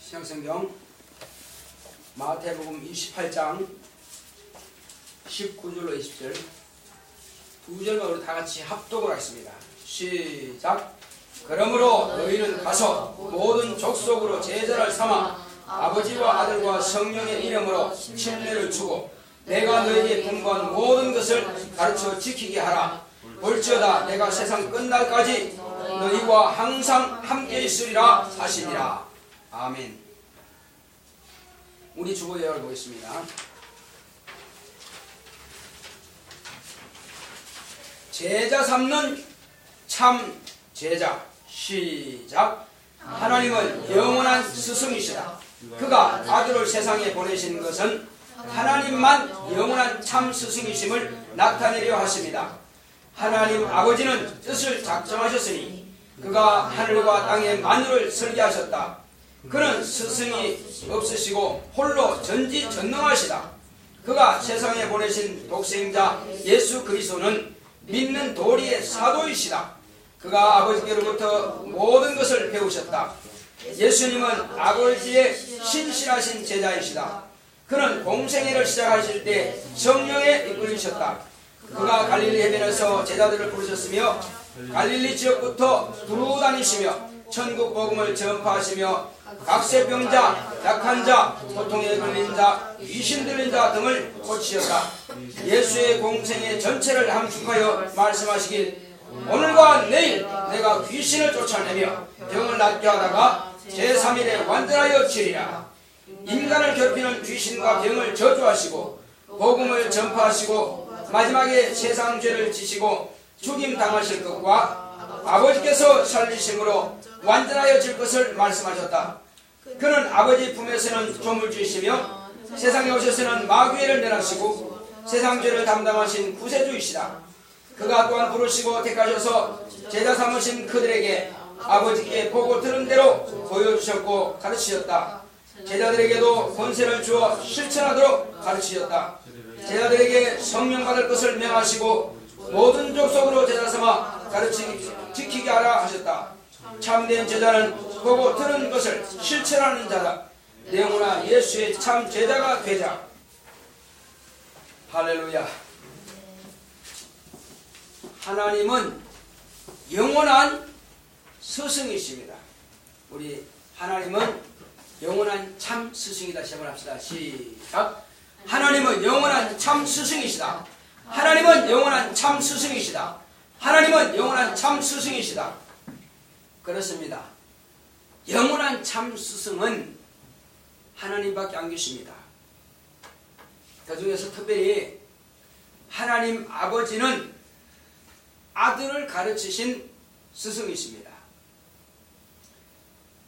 신약성경 마태복음 28장 19절로 20절 두 절만 우리 다같이 합독을 하겠습니다. 시작. 그러므로 너희는 가서 모든 족속으로 제자를 삼아 아버지와 아들과 성령의 이름으로 침례를 주고 내가 너희에게 분부한 모든 것을 가르쳐 지키게 하라. 볼지어다 내가 세상 끝날까지 너희와 항상 함께 있으리라 하시니라. 아멘. 우리 주보 예언을 보겠습니다. 제자 삼는 참 제자. 시작. 하나님은 영원한 스승이시다. 그가 아들을 세상에 보내신 것은 하나님만 영원한 참 스승이심을 나타내려 하십니다. 하나님 아버지는 뜻을 작정하셨으니 그가 하늘과 땅의 만유를 설계하셨다. 그는 스승이 없으시고 홀로 전지전능하시다. 그가 세상에 보내신 독생자 예수 그리스도는 믿는 도리의 사도이시다. 그가 아버지께로부터 모든 것을 배우셨다. 예수님은 아버지의 신실하신 제자이시다. 그는 공생애를 시작하실 때 성령에 이끌리셨다. 그가 갈릴리 해변에서 제자들을 부르셨으며 갈릴리 지역부터 두루 다니시며 천국 복음을 전파하시며 각세병자, 약한 자, 소통에 걸린 자, 귀신 들린 자 등을 고치셨다. 예수의 공생의 전체를 함축하여 말씀하시길 오늘과 내일 내가 귀신을 쫓아내며 병을 낫게 하다가 제3일에 완전하여 치리라. 인간을 괴롭히는 귀신과 병을 저주하시고 복음을 전파하시고 마지막에 세상 죄를 지시고 죽임 당하실 것과 아버지께서 살리심으로 완전하여질 것을 말씀하셨다. 그는 아버지 품에서는 조물주이시며 세상에 오셔서는 마귀를 멸하시고 세상 죄를 담당하신 구세주이시다. 그가 또한 부르시고 택하셔서 제자 삼으신 그들에게 아버지께 보고 들은 대로 보여주셨고 가르치셨다. 제자들에게도 권세를 주어 실천하도록 가르치셨다. 제자들에게 성령 받을 것을 명하시고 모든 족속으로 제자 삼아 지키게 하라 하셨다. 참된 제자는 보고 들은 것을 실천하는 자다. 영원한 예수의 참 제자가 되자. 할렐루야. 하나님은 영원한 스승이십니다. 우리 하나님은 영원한 참 스승이다. 시작을 합시다. 시작. 하나님은 영원한 참 스승이시다. 하나님은 영원한 참 스승이시다. 하나님은 영원한 참 스승이시다. 그렇습니다. 영원한 참 스승은 하나님밖에 안 계십니다. 그 중에서 특별히 하나님 아버지는 아들을 가르치신 스승이십니다.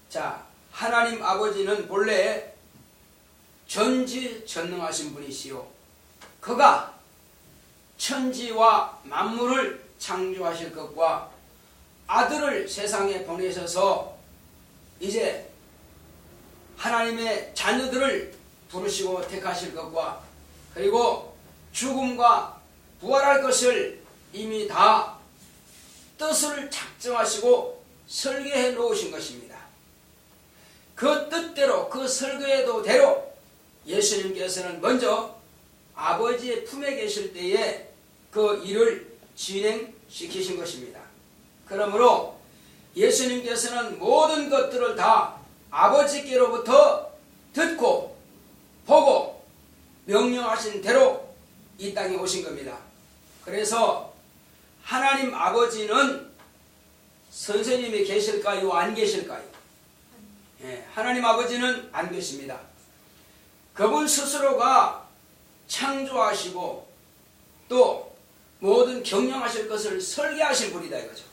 자, 하나님 아버지는 본래 전지전능하신 분이시요 그가 천지와 만물을 창조하실 것과 아들을 세상에 보내셔서 이제 하나님의 자녀들을 부르시고 택하실 것과 그리고 죽음과 부활할 것을 이미 다 뜻을 작정하시고 설계해 놓으신 것입니다. 그 뜻대로 그 설계도대로 예수님께서는 먼저 아버지의 품에 계실 때에 그 일을 진행시키신 것입니다. 그러므로 예수님께서는 모든 것들을 다 아버지께로부터 듣고 보고 명령하신 대로 이 땅에 오신 겁니다. 그래서 하나님 아버지는 선생님이 계실까요? 안 계실까요? 하나님 아버지는 안 계십니다. 그분 스스로가 창조하시고 또 모든 경영하실 것을 설계하신 분이다 이거죠.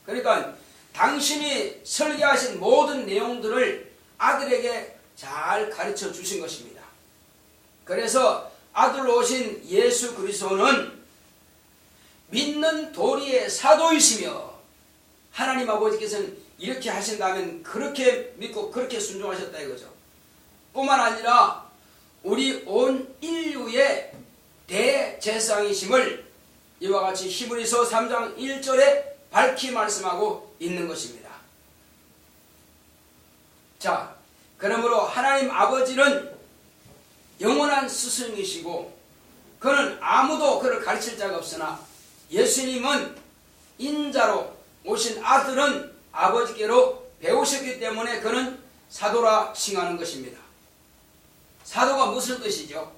그러니까 당신이 설계하신 모든 내용들을 아들에게 잘 가르쳐 주신 것입니다. 그래서 아들로 오신 예수 그리스도는 믿는 도리의 사도이시며 하나님 아버지께서는 이렇게 하신다면 그렇게 믿고 그렇게 순종하셨다 이거죠. 뿐만 아니라 우리 온 인류의 대제사장이심을 이와 같이 히브리서 3장 1절에 밝히 말씀하고 있는 것입니다. 자, 그러므로 하나님 아버지는 영원한 스승이시고 그는 아무도 그를 가르칠 자가 없으나 예수님은 인자로 오신 아들은 아버지께로 배우셨기 때문에 그는 사도라 칭하는 것입니다. 사도가 무슨 뜻이죠?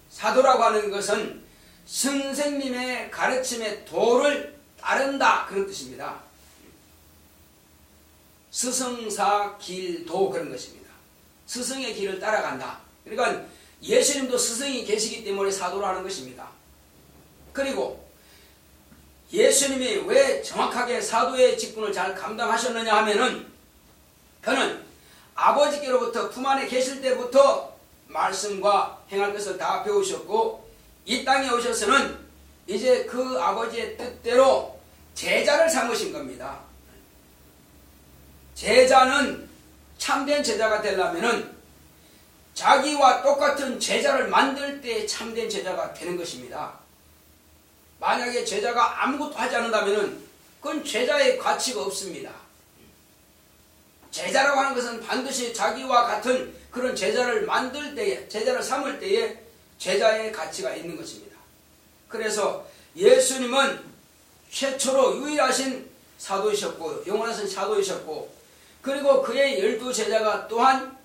사도라고 하는 것은 선생님의 가르침의 도를 따른다, 그런 뜻입니다. 스승사 길도, 그런 것입니다. 스승의 길을 따라간다. 그러니까 예수님도 스승이 계시기 때문에 사도로 하는 것입니다. 그리고 예수님이 왜 정확하게 사도의 직분을 잘 감당하셨느냐 하면은 그는 아버지께로부터 품 안에 계실 때부터 말씀과 행할 것을 다 배우셨고 이 땅에 오셔서는 이제 그 아버지의 뜻대로 제자를 삼으신 겁니다. 제자는 참된 제자가 되려면은 자기와 똑같은 제자를 만들 때 참된 제자가 되는 것입니다. 만약에 제자가 아무것도 하지 않는다면 그건 제자의 가치가 없습니다. 제자라고 하는 것은 반드시 자기와 같은 그런 제자를 만들 때에, 제자를 삼을 때에 제자의 가치가 있는 것입니다. 그래서 예수님은 최초로 유일하신 사도이셨고 영원하신 사도이셨고 그리고 그의 12제자가 또한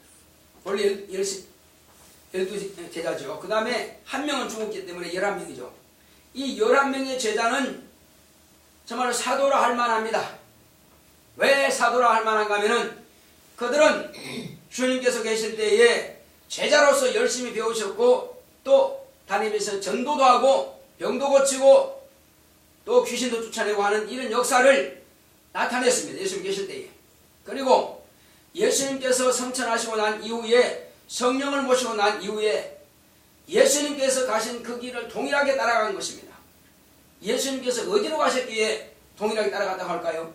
원래 12제자죠. 그 다음에 한 명은 죽었기 때문에 11명이죠. 이 11명의 제자는 정말 사도라 할 만합니다. 왜 사도라 할 만한가 하면은 그들은 주님께서 계실 때에 제자로서 열심히 배우셨고 또 다니면서 전도도 하고 병도 고치고 또 귀신도 쫓아내고 하는 이런 역사를 나타냈습니다. 예수님 계실 때에. 그리고 예수님께서 성천하시고 난 이후에 성령을 모시고 난 이후에 예수님께서 가신 그 길을 동일하게 따라간 것입니다. 예수님께서 어디로 가셨기에 동일하게 따라갔다고 할까요?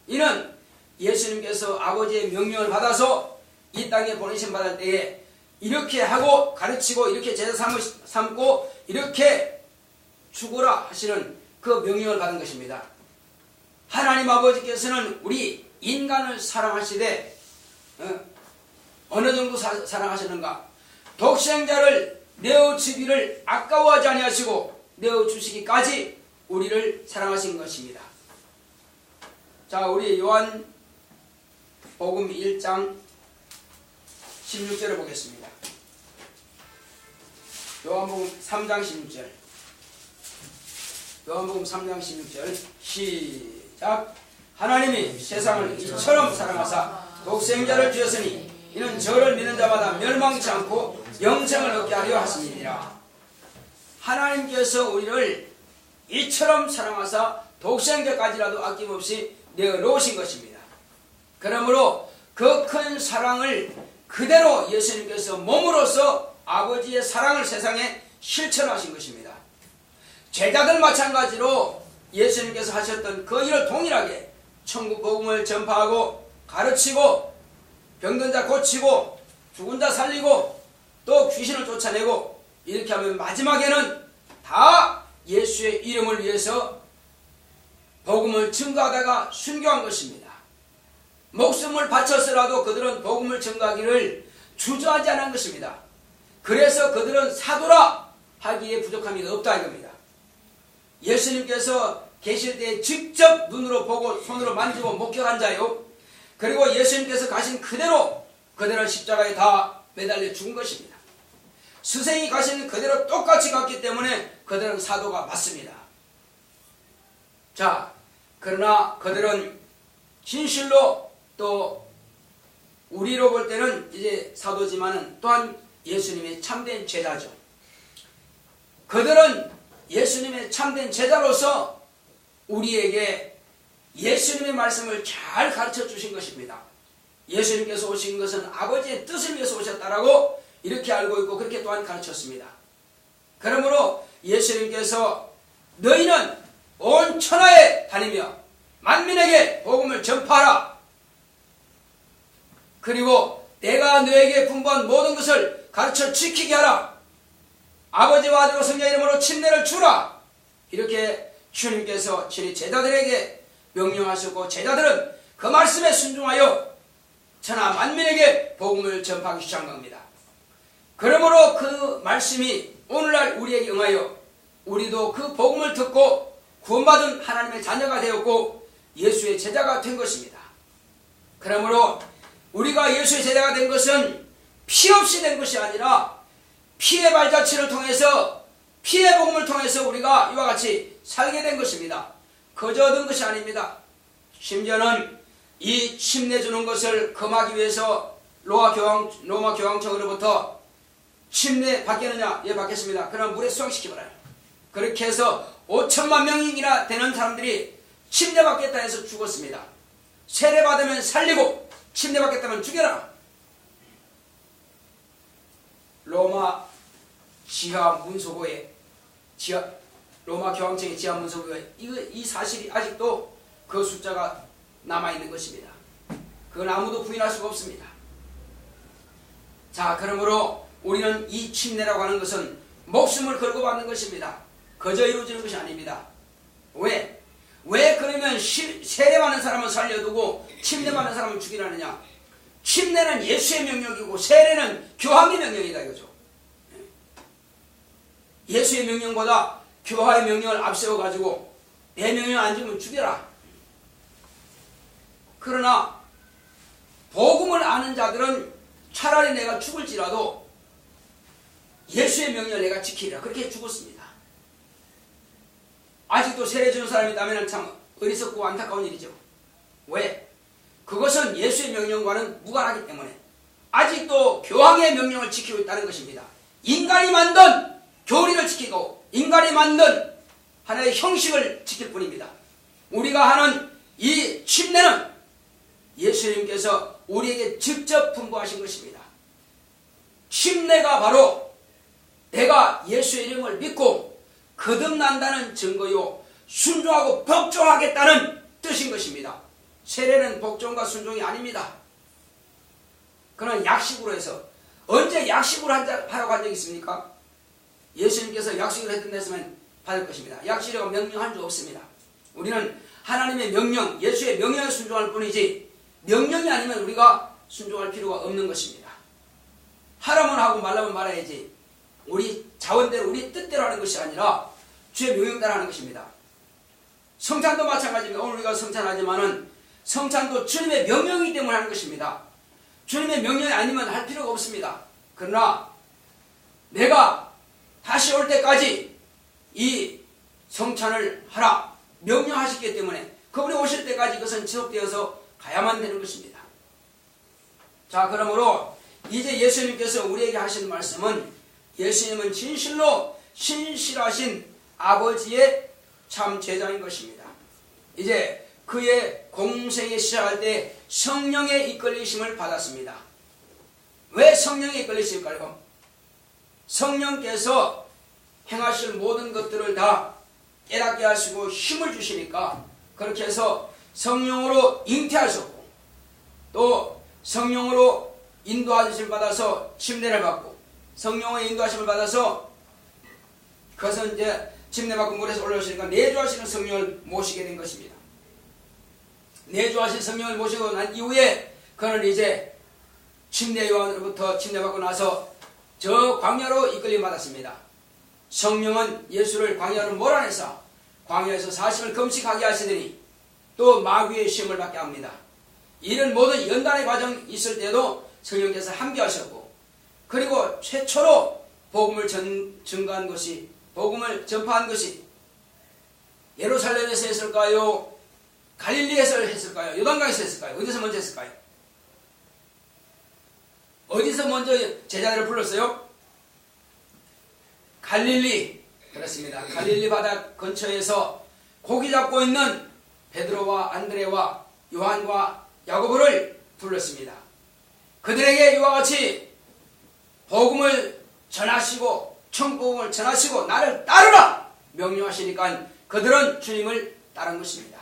이는 예수님께서 아버지의 명령을 받아서 이 땅에 보내심 받을 때에 이렇게 하고 가르치고 이렇게 제자 삼고 이렇게 죽으라 하시는 그 명령을 받은 것입니다. 하나님 아버지께서는 우리 인간을 사랑하시되 어느 정도 사랑하시는가? 독생자를 내어주기를 아까워하지 아니하시고 내어주시기까지 우리를 사랑하신 것입니다. 자, 우리 요한복음 1장 16절을 보겠습니다. 요한복음 3장 16절. 요한복음 3장 16절 시작. 하나님이 세상을 이처럼 사랑하사 독생자를 주셨으니 이는 저를 믿는 자마다 멸망치 않고 영생을 얻게 하려 하심이니라. 하나님께서 우리를 이처럼 사랑하사 독생자까지라도 아낌없이 내어놓으신 것입니다. 그러므로 그 큰 사랑을 그대로 예수님께서 몸으로서 아버지의 사랑을 세상에 실천하신 것입니다. 제자들 마찬가지로 예수님께서 하셨던 그 일을 동일하게 천국 복음을 전파하고 가르치고 병든 자 고치고 죽은 자 살리고 또 귀신을 쫓아내고 이렇게 하면 마지막에는 다 예수의 이름을 위해서 복음을 증거하다가 순교한 것입니다. 목숨을 바쳐서라도 그들은 복음을 증거하기를 주저하지 않은 것입니다. 그래서 그들은 사도라 하기에 부족함이 없다 이겁니다. 예수님께서 계실 때 직접 눈으로 보고 손으로 만지고 목격한 자요. 그리고 예수님께서 가신 그대로 그들은 십자가에 다 매달려 죽은 것입니다. 스승이 가신 그대로 똑같이 갔기 때문에 그들은 사도가 맞습니다. 자, 그러나 그들은 진실로 또 우리로 볼 때는 이제 사도지만은 또한 예수님의 참된 제자죠. 그들은 예수님의 참된 제자로서 우리에게 예수님의 말씀을 잘 가르쳐 주신 것입니다. 예수님께서 오신 것은 아버지의 뜻을 위해서 오셨다라고 이렇게 알고 있고 그렇게 또한 가르쳤습니다. 그러므로 예수님께서 너희는 온 천하에 다니며 만민에게 복음을 전파하라. 그리고 내가 너에게 분부한 모든 것을 가르쳐 지키게 하라. 아버지와 아들과 성령 이름으로 침례를 주라. 이렇게 주님께서 친히 제자들에게 명령하셨고 제자들은 그 말씀에 순종하여 천하 만민에게 복음을 전파하기 시작한 겁니다. 그러므로 그 말씀이 오늘날 우리에게 응하여 우리도 그 복음을 듣고 구원받은 하나님의 자녀가 되었고 예수의 제자가 된 것입니다. 그러므로 우리가 예수의 제자가 된 것은 피 없이 된 것이 아니라 피의 발자취를 통해서 피의 복음을 통해서 우리가 이와 같이 살게 된 것입니다. 거저 얻은 것이 아닙니다. 심지어는 이 침례 주는 것을 금하기 위해서 로마 교황청으로부터 침례 받겠느냐? 예, 받겠습니다. 그럼 물에 수강시켜버려요. 그렇게 해서 5천만 명이나 되는 사람들이 침례 받겠다 해서 죽었습니다. 세례 받으면 살리고 침례 받겠다면 죽여라. 로마 지하 문서고에 로마 교황청의 지하 문서고에 이 사실이 아직도 그 숫자가 남아있는 것입니다. 그건 아무도 부인할 수가 없습니다. 자, 그러므로 우리는 이 침례라고 하는 것은 목숨을 걸고 받는 것입니다. 거저 이루어지는 것이 아닙니다. 왜 그러면 세례받는 사람은 살려두고 침례받는 사람은 죽이라느냐? 침례는 예수의 명령이고 세례는 교황의 명령이다 이거죠. 예수의 명령보다 교황의 명령을 앞세워가지고 내 명령 안 지키면 죽여라. 그러나 복음을 아는 자들은 차라리 내가 죽을지라도 예수의 명령을 내가 지키리라. 그렇게 죽었습니다. 아직도 세례 주는 사람이 있다면 참 어리석고 안타까운 일이죠. 왜? 그것은 예수의 명령과는 무관하기 때문에 아직도 교황의 명령을 지키고 있다는 것입니다. 인간이 만든 교리를 지키고 인간이 만든 하나의 형식을 지킬 뿐입니다. 우리가 하는 이 침례는 예수님께서 우리에게 직접 분부하신 것입니다. 침례가 바로 내가 예수의 이름을 믿고 거듭난다는 증거요 순종하고 복종하겠다는 뜻인 것입니다. 세례는 복종과 순종이 아닙니다. 그는 약식으로 해서 언제 약식으로 하라고 한 적이 있습니까? 예수님께서 약식으로 했으면 받을 것입니다. 약식이라고 명령한 적 없습니다. 우리는 하나님의 명령, 예수의 명령에 순종할 뿐이지 명령이 아니면 우리가 순종할 필요가 없는 것입니다. 하라면 하고 말라면 말아야지 우리 자원대로 우리 뜻대로 하는 것이 아니라 주의 명령 따라 하는 것입니다. 성찬도 마찬가지입니다. 오늘 우리가 성찬하지만은 성찬도 주님의 명령이기 때문에 하는 것입니다. 주님의 명령이 아니면 할 필요가 없습니다. 그러나 내가 다시 올 때까지 이 성찬을 하라 명령하셨기 때문에 그분이 오실 때까지 그것은 지속되어서 가야만 되는 것입니다. 자, 그러므로 이제 예수님께서 우리에게 하시는 말씀은 예수님은 진실로 신실하신 아버지의 참 제자인 것입니다. 이제 그의 공생에 시작할 때 성령의 이끌리심을 받았습니다. 왜 성령의 이끌리실까요? 성령께서 행하실 모든 것들을 다 깨닫게 하시고 힘을 주시니까 그렇게 해서 성령으로 잉태하셨고 또 성령으로 인도하심을 받아서 침례를 받고 성령의 인도하심을 받아서 그것은 이제 침례받고 물에서 올라오시니까 내주하시는 성령을 모시게 된 것입니다. 내주하신 성령을 모시고 난 이후에 그는 이제 침례 요한으로부터 침례받고 나서 저 광야로 이끌림 받았습니다. 성령은 예수를 광야로 몰아내서 광야에서 40일 금식하게 하시더니 또 마귀의 시험을 받게 합니다. 이런 모든 연단의 과정이 있을 때도 성령께서 함께 하셨고 그리고 최초로 복음을 증거한 것이 복음을 전파한 것이 예루살렘에서 했을까요? 갈릴리에서 했을까요? 요단강에서 했을까요? 어디서 먼저 했을까요? 어디서 먼저 제자들을 불렀어요? 갈릴리. 그렇습니다. 갈릴리 바다 근처에서 고기 잡고 있는 베드로와 안드레와 요한과 야고보를 불렀습니다. 그들에게 이와 같이 복음을 전하시고 천국을 전하시고 나를 따르라 명령하시니까 그들은 주님을 따른 것입니다.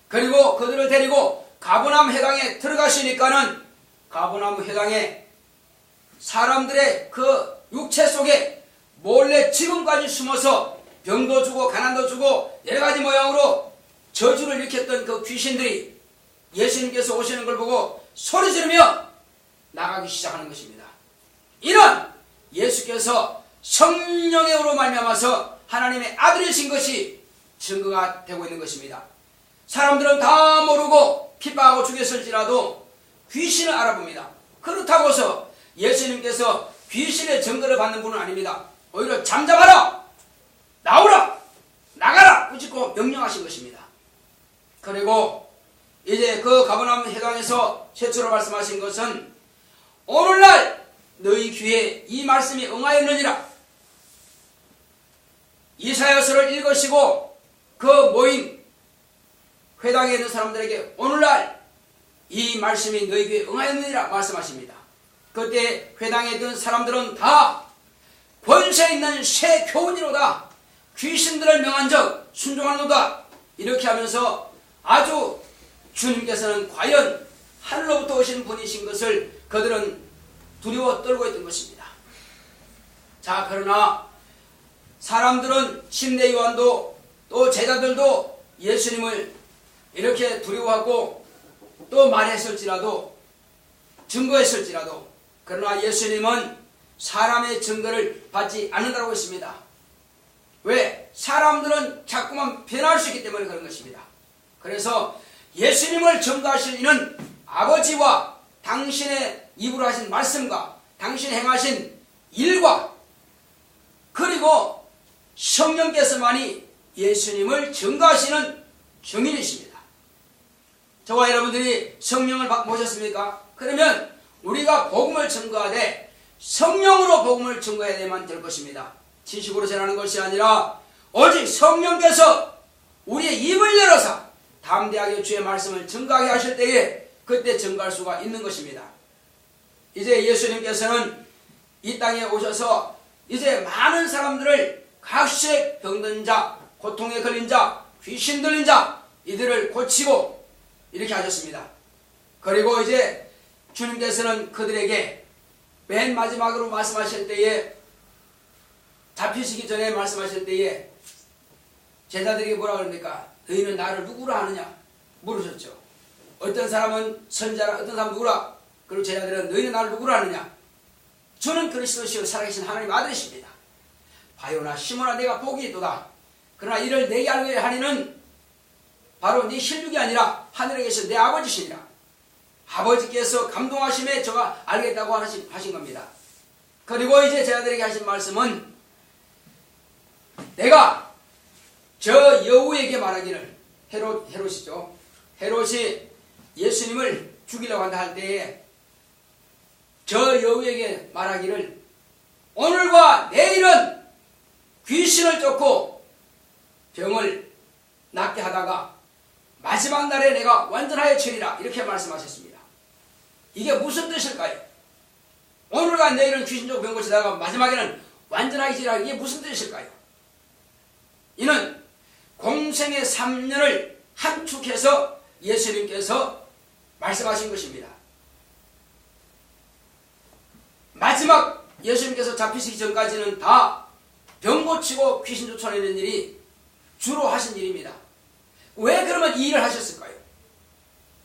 그리고 그들을 데리고 가버나움 회당에 들어가시니까는 가버나움 회당에 사람들의 그 육체 속에 몰래 지금까지 숨어서 병도 주고 가난도 주고 여러가지 모양으로 저주를 일으켰던 그 귀신들이 예수님께서 오시는 걸 보고 소리 지르며 나가기 시작하는 것입니다. 이는 예수께서 성령으로 말미암아서 하나님의 아들이신 것이 증거가 되고 있는 것입니다. 사람들은 다 모르고 핍박하고 죽였을지라도 귀신을 알아봅니다. 그렇다고 해서 예수님께서 귀신의 증거를 받는 분은 아닙니다. 오히려 잠잠하라! 나오라! 나가라! 꾸짖고 명령하신 것입니다. 그리고 이제 그 가버나움 회당에서 최초로 말씀하신 것은 오늘날 너희 귀에 이 말씀이 응하였느니라. 이사야서를 읽으시고 그 모인 회당에 있는 사람들에게 오늘날 이 말씀이 너희 귀에 응하였느니라 말씀하십니다. 그때 회당에 있던 사람들은 다 권세 있는 새 교훈이로다. 귀신들을 명한 적 순종하노다. 이렇게 하면서 아주 주님께서는 과연 하늘로부터 오신 분이신 것을 그들은 두려워 떨고 있던 것입니다. 자, 그러나 사람들은 침례 요한도 또 제자들도 예수님을 이렇게 두려워하고 또 말했을지라도 증거했을지라도 그러나 예수님은 사람의 증거를 받지 않는다고 했습니다. 왜? 사람들은 자꾸만 변할 수 있기 때문에 그런 것입니다. 그래서 예수님을 증거하실 이는 아버지와 당신의 입으로 하신 말씀과 당신이 행하신 일과 그리고 성령께서만이 예수님을 증거하시는 증인이십니다. 저와 여러분들이 성령을 모셨습니까? 그러면 우리가 복음을 증거하되 성령으로 복음을 증거해야만 될 것입니다. 지식으로 전하는 것이 아니라 오직 성령께서 우리의 입을 열어서 담대하게 주의 말씀을 증거하게 하실 때에 그때 증거할 수가 있는 것입니다. 이제 예수님께서는 이 땅에 오셔서 이제 많은 사람들을 각시의 병든 자, 고통에 걸린 자, 귀신 들린 자 이들을 고치고 이렇게 하셨습니다. 그리고 이제 주님께서는 그들에게 맨 마지막으로 말씀하실 때에 잡히시기 전에 말씀하실 때에 제자들에게 뭐라 그럽니까? 너희는 나를 누구라 하느냐? 물으셨죠. 어떤 사람은 선자라 어떤 사람은 누구라? 그리고 제자들은 너희는 나를 누구라 하느냐? 저는 그리스도시요 살아계신 하나님 아들이십니다. 바요나 시몬아 내가 복이 있도다. 그러나 이를 내게 알게 하니는 바로 네 혈육이 아니라 하늘에 계신 내 아버지시니라. 아버지께서 감동하심에 저가 알겠다고 하신 겁니다. 그리고 이제 제자들에게 하신 말씀은 내가 저 여우에게 말하기를 헤롯이죠. 헤롯이 예수님을 죽이려고 한다 할 때에 저 여우에게 말하기를 오늘과 내일은 귀신을 쫓고 병을 낫게 하다가 마지막 날에 내가 완전하여 치리라 이렇게 말씀하셨습니다. 이게 무슨 뜻일까요? 오늘과 내일은 귀신 쫓고 병 고치다가 마지막에는 완전하게 치리라 이게 무슨 뜻일까요? 이는 공생의 3년을 함축해서 예수님께서 말씀하신 것입니다. 마지막 예수님께서 잡히시기 전까지는 다 병 고치고 귀신 쫓아내는 일이 주로 하신 일입니다. 왜 그러면 이 일을 하셨을까요?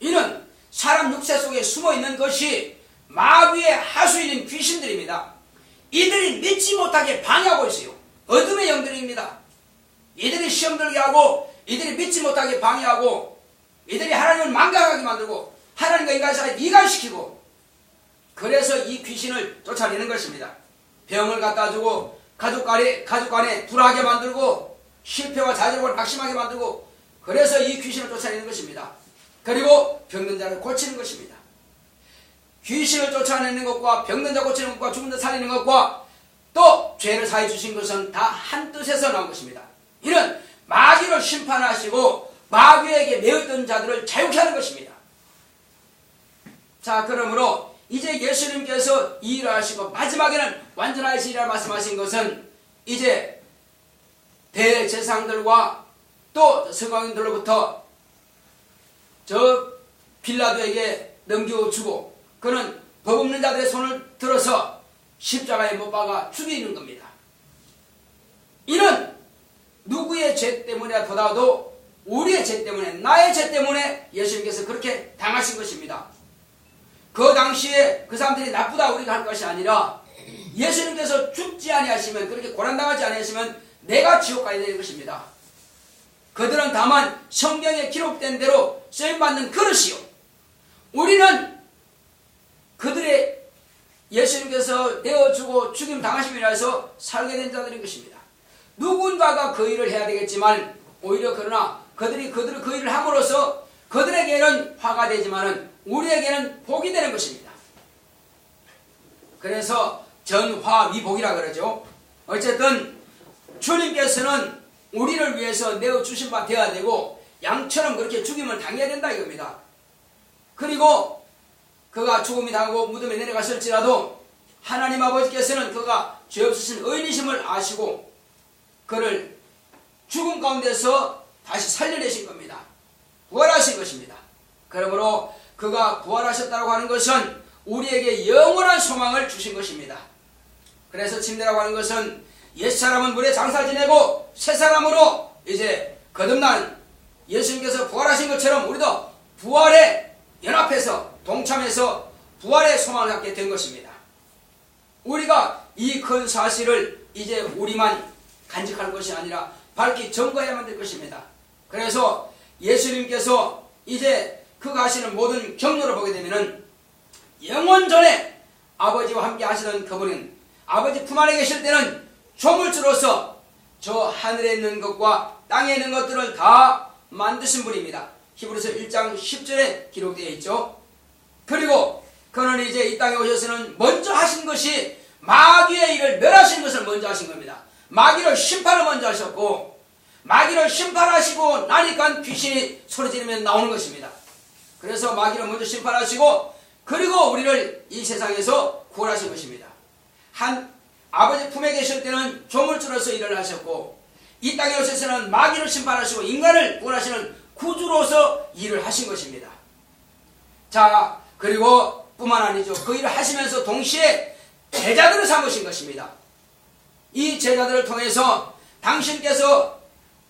이는 사람 육체 속에 숨어있는 것이 마귀의 하수인인 귀신들입니다. 이들이 믿지 못하게 방해하고 있어요. 어둠의 영들입니다. 이들이 시험 들게 하고 이들이 믿지 못하게 방해하고 이들이 하나님을 망각하게 만들고 하나님과 인간 사이를 이간시키고 그래서 이 귀신을 쫓아내는 것입니다. 병을 갖다 주고 가족 간에 불하게 만들고 실패와 좌절을 낙심하게 만들고 그래서 이 귀신을 쫓아내는 것입니다. 그리고 병든 자를 고치는 것입니다. 귀신을 쫓아내는 것과 병든 자 고치는 것과 죽은 자 살리는 것과 또 죄를 사해 주신 것은 다 한 뜻에서 나온 것입니다. 이는 마귀를 심판하시고 마귀에게 매였던 자들을 자유케 하는 것입니다. 자, 그러므로 이제 예수님께서 이 일을 하시고 마지막에는 완전하시리라 말씀하신 것은 이제 대제사장들과 또 서강인들로부터 저 빌라도에게 넘겨주고 그는 법 없는 자들의 손을 들어서 십자가에 못 박아 죽이는 겁니다. 이는 누구의 죄 때문이라보다도 우리의 죄 때문에, 나의 죄 때문에 예수님께서 그렇게 당하신 것입니다. 그 당시에 그 사람들이 나쁘다 우리가 할 것이 아니라 예수님께서 죽지 아니하시면, 그렇게 고난당하지 아니하시면 내가 지옥 가야 되는 것입니다. 그들은 다만 성경에 기록된 대로 쓰임받는 그릇이요, 우리는 그들의 예수님께서 내어주고 죽임 당하심이라 해서 살게 된 자들인 것입니다. 누군가가 그 일을 해야 되겠지만, 오히려 그러나 그들이 그 일을 함으로써 그들에게는 화가 되지만은 우리에게는 복이 되는 것입니다. 그래서 전화위복이라 그러죠. 어쨌든 주님께서는 우리를 위해서 내어주신 바 되어야 되고, 양처럼 그렇게 죽임을 당해야 된다 이겁니다. 그리고 그가 죽음이 당하고 무덤에 내려갔을지라도 하나님 아버지께서는 그가 죄 없으신 의인이심을 아시고 그를 죽음 가운데서 다시 살려내신 겁니다. 부활하신 것입니다. 그러므로 그가 부활하셨다고 하는 것은 우리에게 영원한 소망을 주신 것입니다. 그래서 침례라고 하는 것은 옛사람은 물에 장사 지내고 새사람으로 이제 거듭난 예수님께서 부활하신 것처럼 우리도 부활에 연합해서 동참해서 부활의 소망을 갖게 된 것입니다. 우리가 이 큰 사실을 이제 우리만 간직할 것이 아니라 밝히 증거해야만 될 것입니다. 그래서 예수님께서 이제 그가 하시는 모든 경로를 보게 되면은 영원전에 아버지와 함께 하시는 그분은 아버지 품 안에 계실 때는 조물주로서 저 하늘에 있는 것과 땅에 있는 것들을 다 만드신 분입니다. 히브리서 1장 10절에 기록되어 있죠. 그리고 그는 이제 이 땅에 오셔서는 먼저 하신 것이 마귀의 일을 멸하신 것을 먼저 하신 겁니다. 마귀를 심판을 먼저 하셨고, 마귀를 심판하시고 나니까 귀신이 소리지르면 나오는 것입니다. 그래서 마귀를 먼저 심판하시고 그리고 우리를 이 세상에서 구원하신 것입니다. 한 아버지 품에 계실 때는 조물주로서 일을 하셨고, 이 땅에 오셔서는 마귀를 심판하시고 인간을 구원하시는 구주로서 일을 하신 것입니다. 자, 그리고 뿐만 아니죠. 그 일을 하시면서 동시에 제자들을 삼으신 것입니다. 이 제자들을 통해서 당신께서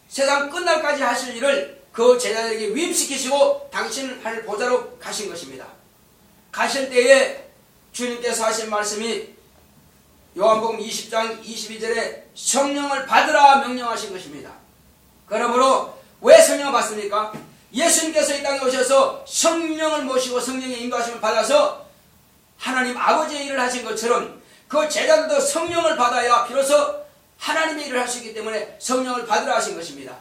세상 끝날까지 하실 일을 그 제자들에게 위임시키시고 당신을 할 보좌로 가신 것입니다. 가실 때에 주님께서 하신 말씀이 요한복음 20장 22절에 성령을 받으라 명령하신 것입니다. 그러므로 왜 성령을 받습니까? 예수님께서 이 땅에 오셔서 성령을 모시고 성령의 인도하심을 받아서 하나님 아버지의 일을 하신 것처럼 그 제자들도 성령을 받아야 비로소 하나님의 일을 할 수 있기 때문에 성령을 받으라 하신 것입니다.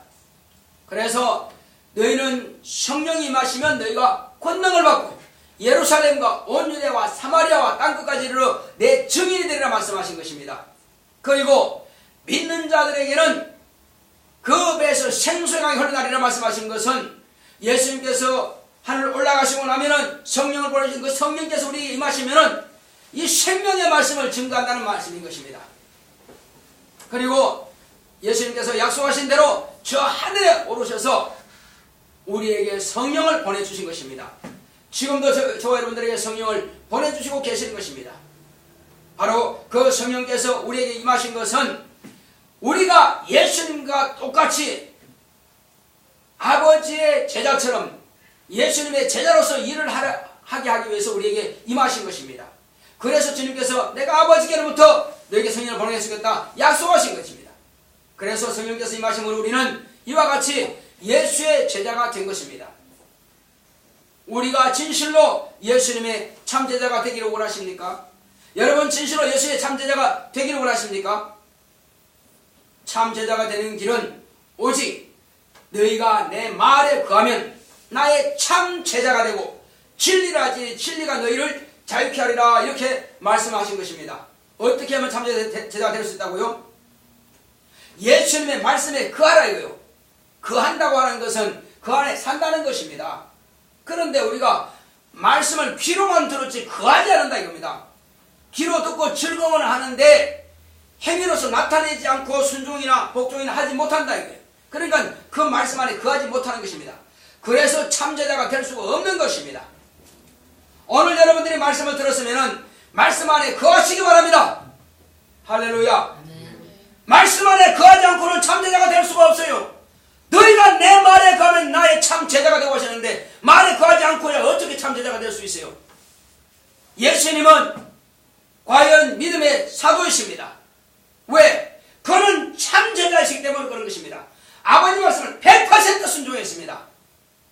그래서 너희는 성령이 임하시면 너희가 권능을 받고 예루살렘과 온 유대와 사마리아와 땅끝까지 이르러 내 증인이 되리라 말씀하신 것입니다. 그리고 믿는 자들에게는 그 배에서 생수의 강이 흘러나리라 말씀하신 것은 예수님께서 하늘 올라가시고 나면은 성령을 보내주신 그 성령께서 우리에게 임하시면은 이 생명의 말씀을 증거한다는 말씀인 것입니다. 그리고 예수님께서 약속하신 대로 저 하늘에 오르셔서 우리에게 성령을 보내주신 것입니다. 지금도 저와 여러분들에게 성령을 보내주시고 계시는 것입니다. 바로 그 성령께서 우리에게 임하신 것은 우리가 예수님과 똑같이 아버지의 제자처럼 예수님의 제자로서 일을 하게 하기 위해서 우리에게 임하신 것입니다. 그래서 주님께서 내가 아버지께로부터 너에게 성령을 보내주겠다 약속하신 것입니다. 그래서 성령께서 임하심으로 우리는 이와 같이 예수의 제자가 된 것입니다. 우리가 진실로 예수님의 참제자가 되기를 원하십니까? 여러분 진실로 예수의 참제자가 되기를 원하십니까? 참제자가 되는 길은 오직 너희가 내 말에 거하면 나의 참제자가 되고 진리라지 진리가 너희를 자유케 하리라 이렇게 말씀하신 것입니다. 어떻게 하면 참제자가 될 수 있다고요? 예수님의 말씀에 거하라 이거요. 거한다고 하는 것은 그 안에 산다는 것입니다. 그런데 우리가 말씀을 귀로만 들었지 거하지 않는다 이겁니다. 귀로 듣고 즐거워는 하는데 행위로서 나타내지 않고 순종이나 복종이나 하지 못한다 이거예요. 그러니까 그 말씀 안에 거하지 못하는 것입니다. 그래서 참제자가 될 수가 없는 것입니다. 오늘 여러분들이 말씀을 들었으면 말씀 안에 거하시기 바랍니다. 할렐루야. 말씀 안에 거하지 않고는 참제자가 될 수가 없어요. 너희가 내 말에 거하면 나의 참 제자가 되고 하셨는데 말에 거하지 않고야 어떻게 참 제자가 될 수 있어요? 예수님은 과연 믿음의 사도이십니다. 왜? 그는 참 제자이시기 때문에 그런 것입니다. 아버지 말씀을 100% 순종했습니다.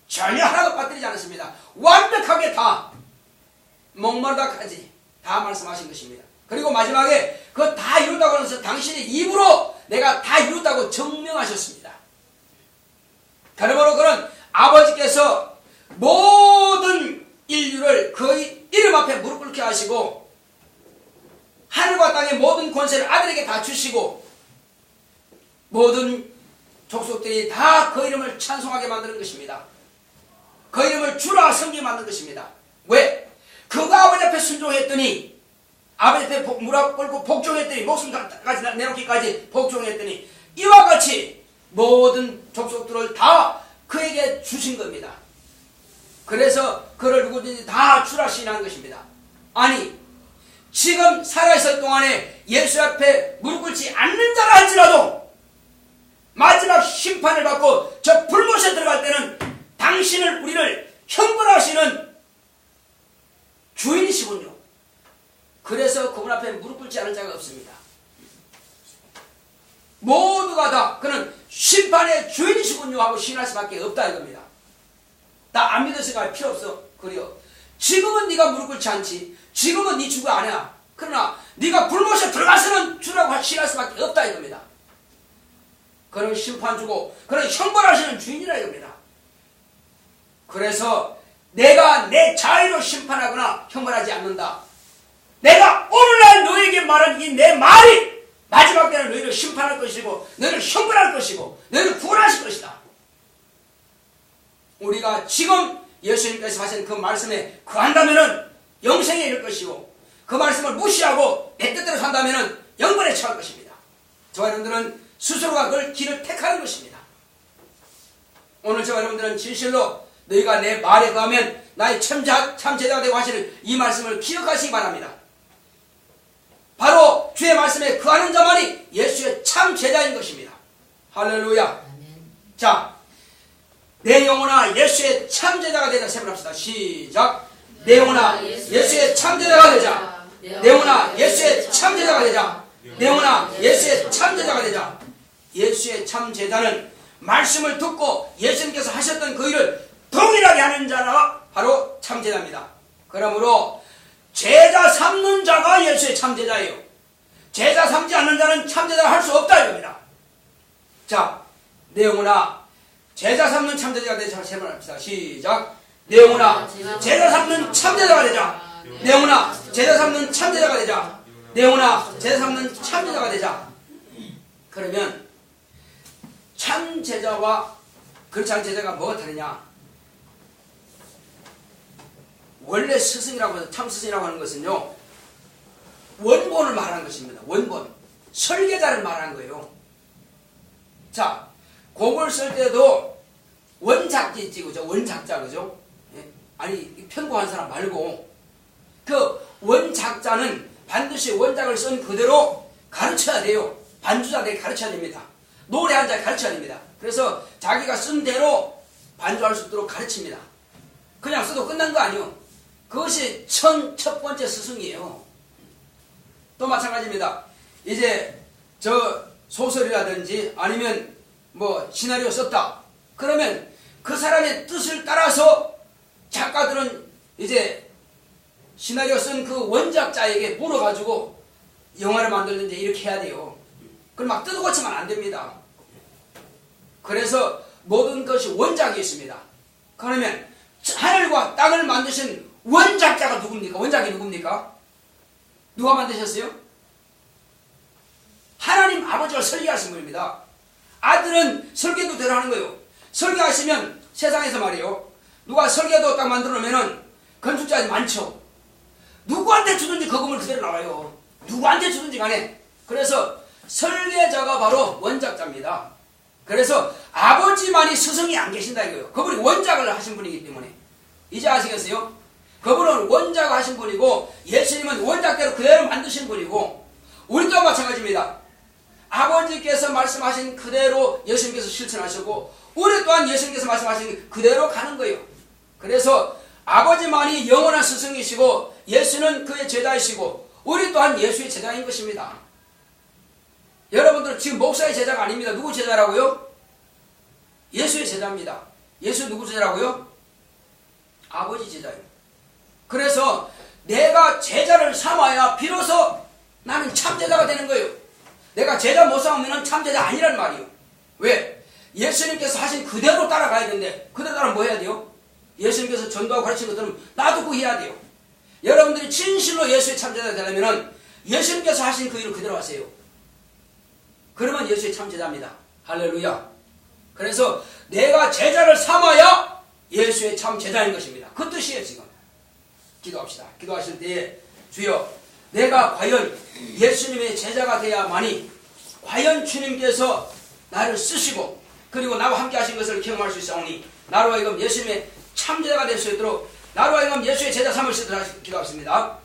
전혀 하나도 빠뜨리지 않았습니다. 완벽하게 다 목마르다까지 다 말씀하신 것입니다. 그리고 마지막에 그거 다 이뤘다고 하면서 당신의 입으로 내가 다 이뤘다고 증명하셨습니다. 그러므로 그는 아버지께서 모든 인류를 그의 이름 앞에 무릎 꿇게 하시고 하늘과 땅의 모든 권세를 아들에게 다 주시고 모든 족속들이 다 그 이름을 찬송하게 만드는 것입니다. 그 이름을 주라 섬기게 만든 것입니다. 왜? 그가 아버지 앞에 순종했더니 아버지 앞에 무릎 꿇고 복종했더니 목숨까지 내놓기까지 복종했더니 이와 같이 모든 족속들을 다 그에게 주신 겁니다. 그래서 그를 누구든지 다 주라 시인하는 것입니다. 아니 지금 살아있을 동안에 예수 앞에 무릎 꿇지 않는 자라 할지라도 마지막 심판을 받고 저 불못에 들어갈 때는 당신을 우리를 형벌하시는 주인이시군요. 그래서 그분 앞에 무릎 꿇지 않은 자가 없습니다. 모두가 다 그는 심판의 주인이시군요 하고 시인할 수밖에 없다 이겁니다. 나 안 믿으니까 필요 없어. 그래요. 지금은 네가 무릎 꿇지 않지. 지금은 네 주가 아니야. 그러나 네가 불못에 들어가서는 주라고 시인할 수밖에 없다 이겁니다. 그는 심판 주고 그는 형벌하시는 주인이라 이겁니다. 그래서 내가 내 자유로 심판하거나 형벌하지 않는다. 내가 오늘날 너에게 말한 이 내 말이 마지막 때는 너희를 심판할 것이고 너희를 형벌할 것이고 너희를 구원하실 것이다. 우리가 지금 예수님께서 하신 그 말씀에 거한다면은 영생에 이를 것이고 그 말씀을 무시하고 내 뜻대로 산다면은 영벌에 처할 것입니다. 저와 여러분들은 스스로가 그 길을 택하는 것입니다. 오늘 저와 여러분들은 진실로 너희가 내 말에 거하면 나의 참 제자가 되고 하시는 이 말씀을 기억하시기 바랍니다. 바로 주의 말씀에 거하는 자만이 예수의 참 제자인 것입니다. 할렐루야. 아멘. 자, 내 영혼아 예수의 참 제자가 되자 세번합시다. 시작. 내 영혼아 예수의 참 제자가 되자. 내 영혼아 예수의 참 제자가 되자. 내 영혼아 예수의 참 제자가 되자. 예수의 참 제자는 말씀을 듣고 예수님께서 하셨던 그 일을 동일하게 하는 자가 바로 참 제자입니다. 그러므로 제자 삼는 자가 예수의 참 제자예요. 제자 삼지 않는 자는 참 제자를 할 수 없다 이겁니다. 자, 내 영혼아 제자 삼는 참 제자가 되자 세 번 합시다. 시작. 내 영혼아 제자 삼는 참 제자가 되자. 내 영혼아 제자 삼는 참 제자가 되자. 내 영혼아 제자 삼는 참 제자가 되자. 그러면 참 제자와 그렇지 않은 제자가 뭐가 다르냐? 원래 스승이라고 해서 참 스승이라고 하는 것은요 원본을 말하는 것입니다. 원본 설계자를 말하는 거예요. 자, 곡을 쓸 때도 원작자 있지 그죠? 원작자 그죠? 예? 아니 편곡한 사람 말고 그 원작자는 반드시 원작을 쓴 그대로 가르쳐야 돼요. 반주자들에게 가르쳐야 됩니다. 노래한 자에 가르쳐야 됩니다. 그래서 자기가 쓴 대로 반주할 수 있도록 가르칩니다. 그냥 써도 끝난 거 아니에요. 그것이 첫 번째 스승이에요. 또 마찬가지입니다. 이제 저 소설이라든지 아니면 뭐 시나리오 썼다. 그러면 그 사람의 뜻을 따라서 작가들은 이제 시나리오 쓴 그 원작자에게 물어가지고 영화를 만들든지 이렇게 해야 돼요. 그럼 막 뜯어 고치면 안 됩니다. 그래서 모든 것이 원작이 있습니다. 그러면 하늘과 땅을 만드신 원작자가 누굽니까? 원작이 누굽니까? 누가 만드셨어요? 하나님 아버지가 설계하신 분입니다. 아들은 설계도 대로 하는 거예요. 설계하시면 세상에서 말이에요. 누가 설계도 딱 만들어 놓으면은 건축자들이 많죠. 누구한테 주든지 그 건물 그대로 나와요. 누구한테 주든지 간에. 그래서 설계자가 바로 원작자입니다. 그래서 아버지만이 스승이 안 계신다 이거예요. 그분이 원작을 하신 분이기 때문에. 이제 아시겠어요? 그분은 원작을 하신 분이고 예수님은 원작대로 그대로 만드신 분이고 우리도 마찬가지입니다. 아버지께서 말씀하신 그대로 예수님께서 실천하셨고 우리 또한 예수님께서 말씀하신 그대로 가는 거예요. 그래서 아버지만이 영원한 스승이시고 예수는 그의 제자이시고 우리 또한 예수의 제자인 것입니다. 여러분들 지금 목사의 제자가 아닙니다. 누구 제자라고요? 예수의 제자입니다. 예수 누구 제자라고요? 아버지 제자예요. 그래서 내가 제자를 삼아야 비로소 나는 참 제자가 되는 거예요. 내가 제자 못 삼으면 참 제자 아니란 말이에요. 왜? 예수님께서 하신 그대로 따라가야 되는데 그대로 따라 뭐 해야 돼요? 예수님께서 전도하고 가르친 것들은 나도 그 해야 돼요. 여러분들이 진실로 예수의 참 제자가 되려면 예수님께서 하신 그 일을 그대로 하세요. 그러면 예수의 참 제자입니다. 할렐루야. 그래서 내가 제자를 삼아야 예수의 참 제자인 것입니다. 그 뜻이에요. 지금 기도합시다. 기도하실 때에 주여 내가 과연 예수님의 제자가 되야만이 과연 주님께서 나를 쓰시고 그리고 나와 함께 하신 것을 경험할 수 있사오니 나로 하여금 예수님의 참 제자가 될 수 있도록 나로 하여금 예수의 제자 삼을 수 있도록 기도하겠습니다.